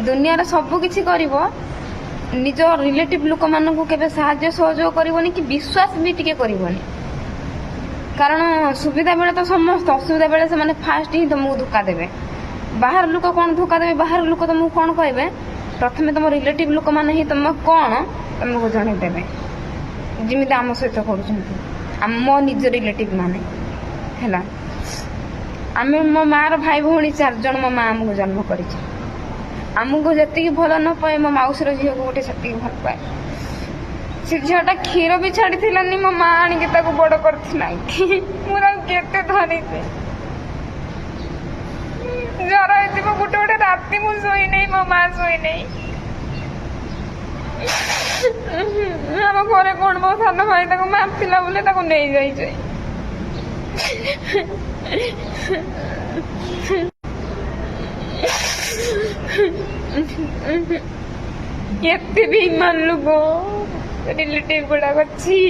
ଦୁନିଆରେ ସବୁ କିଛି କରିବ, ନିଜ ରିଲେଟିଭ ଲୋକମାନଙ୍କୁ କେବେ ସାହାଯ୍ୟ ସହଯୋଗ କରିବନି କି ବିଶ୍ୱାସ ବି ଟିକେ କରିବନି। କାରଣ ସୁବିଧା ବେଳେ ତ ସମସ୍ତେ, ଅସୁବିଧା ବେଳେ ସେମାନେ ଫାଷ୍ଟ ହିଁ ତମକୁ ଧୋକା ଦେବେ। ବାହାର ଲୋକ କ'ଣ ଧୋକା ଦେବେ, ବାହାର ଲୋକ ତମକୁ କ'ଣ କହିବେ, ପ୍ରଥମେ ତମ ରିଲେଟିଭ ଲୋକମାନେ ହିଁ ତମ କ'ଣ ତମକୁ ଜଣେଇଦେବେ, ଯେମିତି ଆମ ସହିତ କରୁଛନ୍ତି ମୋ ନିଜ ରିଲେଟିଭ ମାନେ ହେଲା। ଆମେ ମୋ ମାଆର ଭାଇ ଭଉଣୀ 4 ଜଣ ମୋ ମା ଆମକୁ ଜନ୍ମ କରିଛି। ଆମକୁ ଯେତିକି ଭଲ ନ ପାଏ ମୋ ମାଉସୀର ଝିଅକୁ ଗୋଟେ ସେତିକି ଭଲ ପାଏ। ସେ ଝିଅଟା କ୍ଷୀର ବି ଛାଡ଼ିଥିଲାନି, ମୋ ମା ଆଣିକି ତାକୁ ବଡ଼ କରିଥିଲା। ମୁଁ ତାକୁ କେତେ ଧରିଛି, ଜ୍ୱର ହେଇଥିବ ଗୋଟେ ଗୋଟେ ରାତି ମୁଁ ଶୋଇନେଇ, ମୋ ମା ଶୋଇନେଇ। ଆମ ଘରେ କ'ଣ ମୋ ସାନ ଭାଇ ତାକୁ ମାରିଥିଲା ବୋଲି ତାକୁ ନେଇଯାଇଛି। ଏତେ ବି ଇମାନ ଲୋକ ରିଲେଟିଭ ଗୁଡାକ ଅଛି।